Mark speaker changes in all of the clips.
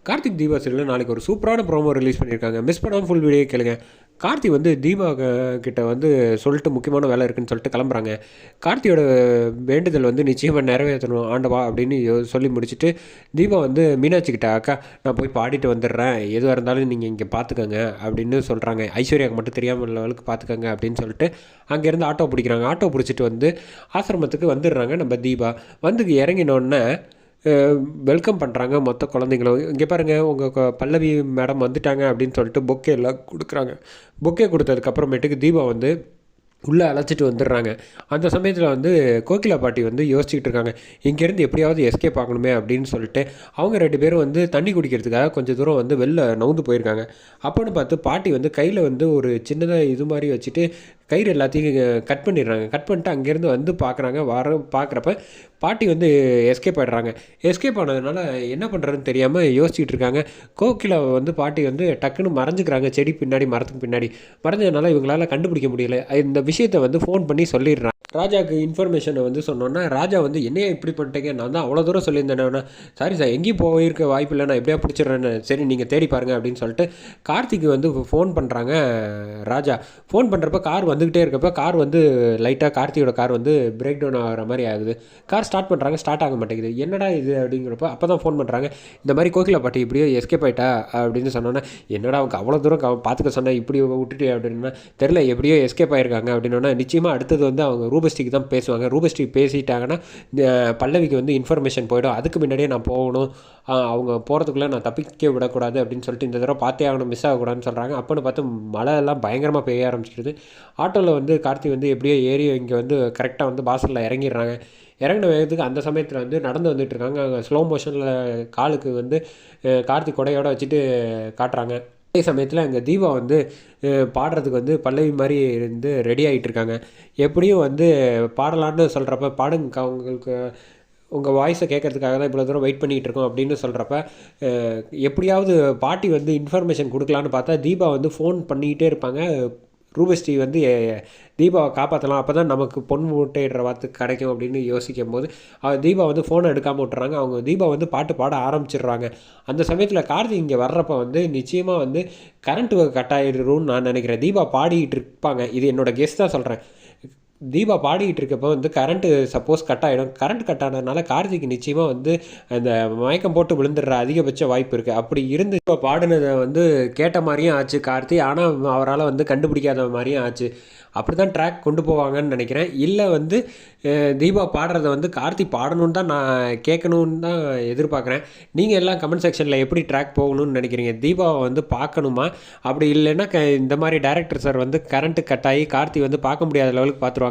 Speaker 1: கார்த்திக் தீபா சீரியலில் நாளைக்கு ஒரு சூப்பரான ப்ரோமோ ரிலீஸ் பண்ணியிருக்காங்க. மிஸ் பண்ணாமல் ஃபுல் வீடியோ கேளுங்க. கார்த்தி வந்து தீபா கிட்ட வந்து சொல்லிட்டு முக்கியமான வேலை இருக்குன்னு சொல்லிட்டு கிளம்புறாங்க. கார்த்தியோட வேண்டுதல் வந்து நிச்சயமாக நிறைவேற்றணும் ஆண்டவா அப்படின்னு சொல்லி முடிச்சுட்டு தீபா வந்து மீனாட்சி கிட்ட, அக்கா நான் போய் பாடிட்டு வந்துடுறேன், எதுவாக இருந்தாலும் நீங்கள் இங்கே பார்த்துக்கோங்க அப்படின்னு சொல்கிறாங்க. ஐஸ்வர்யாவுக்கு மட்டும் தெரியாமல் லெவலுக்கு பார்த்துக்கோங்க அப்படின்னு சொல்லிட்டு அங்கேருந்து ஆட்டோ பிடிக்கிறாங்க. ஆட்டோ பிடிச்சிட்டு வந்து ஆசிரமத்துக்கு வந்துடுறாங்க. நம்ம தீபா வந்து இறங்கினோடனே வெல்கம் பண்ணுறாங்க மொத்த குழந்தைங்களும். இங்கே பாருங்கள் உங்கள் பல்லவி மேடம் வந்துட்டாங்க அப்படின்னு சொல்லிட்டு பொக்கே எல்லாம் கொடுக்குறாங்க. பொக்கே கொடுத்ததுக்கப்புறமேட்டுக்கு தீபா வந்து உள்ளே அழைச்சிட்டு வந்துடுறாங்க. அந்த சமயத்தில் வந்து கோகிலா பாட்டி வந்து யோசிச்சுக்கிட்டு இருக்காங்க, இங்கேருந்து எப்படியாவது எஸ்கேப் ஆகணுமே அப்படின்னு சொல்லிட்டு அவங்க 2 பேரும் வந்து தண்ணி குடிக்கிறதுக்காக கொஞ்சம் தூரம் வந்து வெளில நவுந்து போயிருக்காங்க. அப்போன்னு பார்த்து பாட்டி வந்து கையில் வந்து ஒரு சின்னதாக இது மாதிரி வச்சுட்டு கயிறு எல்லாத்தையும் கட் பண்ணிடுறாங்க. கட் பண்ணிட்டு அங்கேருந்து வந்து பார்க்குறாங்க. பார்க்குறப்ப பாட்டி வந்து எஸ்கேப் ஆகிடுறாங்க. எஸ்கேப் ஆனதுனால என்ன பண்ணுறதுன்னு தெரியாமல் யோசிச்சுட்டு இருக்காங்க. கோகிலா வந்து பாட்டி வந்து டக்குன்னு மறைஞ்சிக்கிறாங்க, செடி பின்னாடி மரத்துக்கு பின்னாடி மறைஞ்சதுனால இவங்களால கண்டுபிடிக்க முடியல. இந்த விஷயத்தை வந்து ஃபோன் பண்ணி சொல்லிடுறாங்க. ராஜாவுக்கு இன்ஃபர்மேஷனை வந்து சொன்னோன்னா ராஜா வந்து என்னையா இப்படி பண்ணிட்டீங்க, நான் தான் அவ்வளோ தூரம் சொல்லியிருந்தேன்னா, சாரி சார் எங்கேயும் போயிருக்க வாய்ப்பு இல்லை, நான் எப்படியா பிடிச்சிடுறேன்னு, சரி நீங்கள் தேடி பாருங்கள் அப்படின்னு சொல்லிட்டு கார்த்திக்கு வந்து ஃபோன் பண்ணுறாங்க. ராஜா ஃபோன் பண்ணுறப்ப கார் வந்துக்கிட்டே இருக்கப்போ கார் வந்து லைட்டாக கார்த்தியோட கார் வந்து பிரேக் டவுன் ஆகிற மாதிரி ஆகுது. கார் ஸ்டார்ட் பண்ணுறாங்க, ஸ்டார்ட் ஆக மாட்டேங்குது. என்னடா இது அப்படிங்கிறப்ப அப்போ தான் ஃபோன் பண்ணுறாங்க, இந்த மாதிரி கோகிலா பாட்டி இப்படியோ எஸ்கேப் ஆகிட்டா அப்படின்னு சொன்னோன்னே, என்னடா அவங்க அவ்வளோ தூரம் பார்த்துக்க சொன்னேன் இப்படி விட்டுட்டு அப்படின்னா, தெரில எப்படியோ எஸ்கேப் ஆகிருக்காங்க அப்படின்னா, நிச்சயமாக அடுத்தது வந்து அவங்க ரூபஸ்டிக்கு தான் பேசுவாங்க. ரூபஸ்டி பேசிட்டாங்கன்னா பல்லவிக்கு வந்து இன்ஃபர்மேஷன் போயிடும். அதுக்கு முன்னாடியே நான் போகணும், அவங்க போகிறதுக்குள்ளே நான் தப்பிக்க விடக்கூடாது அப்படின்னு சொல்லிட்டு இந்த தடவை பார்த்தே ஆகணும், மிஸ் ஆகக்கூடாதுன்னு சொல்கிறாங்க. அப்போன்னு பார்த்து மழை எல்லாம் பயங்கரமாக பெய்ய ஆரம்பிச்சிடுது. ஆட்டோவில் வந்து கார்த்தி வந்து எப்படியோ ஏறி இங்கே வந்து கரெக்டாக வந்து வாசலில் இறங்கிடுறாங்க. இறங்கின வேகத்துக்கு அந்த சமயத்தில் வந்து நடந்து வந்துட்டுருக்காங்க. அங்கே ஸ்லோ மோஷனில் காலுக்கு வந்து கார்த்தி கொடையோடு வச்சுட்டு காட்டுறாங்க. அதே சமயத்தில் அங்கே தீபா வந்து பாடுறதுக்கு வந்து பல்லவி மாதிரி இருந்து ரெடி ஆகிட்டு இருக்காங்க. எப்படியும் வந்து பாடலான்னு சொல்கிறப்ப, பாடுங்க அவங்களுக்கு உங்கள் வாய்ஸை கேட்கறதுக்காக தான் இவ்வளோ தூரம் வெயிட் பண்ணிகிட்டு இருக்கோம் அப்படின்னு சொல்கிறப்ப, எப்படியாவது பாட்டி வந்து இன்ஃபர்மேஷன் கொடுக்கலான்னு பார்த்தா தீபா வந்து ஃபோன் பண்ணிக்கிட்டே இருப்பாங்க. ரூபஸ்ரீ வந்து தீபாவை காப்பாற்றலாம், அப்போ தான் நமக்கு பொன் மூட்டையிடுற வார்த்தை கிடைக்கும் அப்படின்னு யோசிக்கும் போது தீபா வந்து ஃபோனை எடுக்காமல் விட்டுறாங்க. அவங்க தீபா வந்து பாட்டு பாட ஆரம்பிச்சிடுறாங்க. அந்த சமயத்தில் கார்த்திக் இங்கே வர்றப்போ வந்து நிச்சயமாக வந்து கரண்ட்டு கட் ஆகிடும்னு நான் நினைக்கிறேன். தீபா பாடிக்கிட்டு இருப்பாங்க, இது என்னோடய கெஸ் தான் சொல்கிறேன். தீபா பாடிக்கிட்டு இருக்கப்போ வந்து கரண்ட்டு சப்போஸ் கட் ஆகிடும். கரண்ட் கட் ஆனதுனால கார்த்திக் நிச்சயமாக வந்து அந்த மயக்கம் போட்டு விழுந்துடுற அதிகபட்ச வாய்ப்பு இருக்குது. அப்படி இருந்து இப்போ பாடினதை வந்து கேட்ட மாதிரியும் ஆச்சு கார்த்தி, ஆனால் அவரால் வந்து கண்டுபிடிக்காத மாதிரியும் ஆச்சு. அப்படி தான் ட்ராக் கொண்டு போவாங்கன்னு நினைக்கிறேன். இல்லை வந்து தீபா பாடுறத வந்து கார்த்தி பாடணுன்னு தான் நான் கேட்கணுன்னு தான் எதிர்பார்க்குறேன். நீங்கள் எல்லாம் கமெண்ட் செக்ஷனில் எப்படி ட்ராக் போகணும்னு நினைக்கிறீங்க? தீபாவை வந்து பார்க்கணுமா? அப்படி இல்லைன்னா இந்த மாதிரி டேரக்டர் சார் வந்து கரண்ட்டு கட் ஆகி கார்த்தி வந்து பார்க்க முடியாத லெவலுக்கு பார்த்துருவாங்க.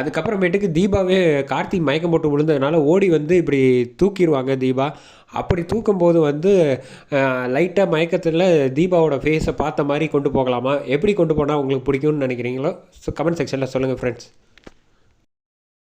Speaker 1: அதுக்கப்புறமேட்டுக்கு தீபாவே கார்த்தி மயக்கம் போட்டு விழுந்ததுனால ஓடி வந்து இப்படி தூக்கிடுவாங்க தீபா. அப்படி தூக்கும்போது வந்து லைட்டாக மயக்கத்தில் தீபாவோட ஃபேஸை பார்த்த மாதிரி கொண்டு போகலாமா? எப்படி கொண்டு போனால் உங்களுக்கு பிடிக்கும்னு நினைக்கிறீங்களோ? ஸோ கமெண்ட் செக்ஷனில் சொல்லுங்கள் ஃப்ரெண்ட்ஸ்.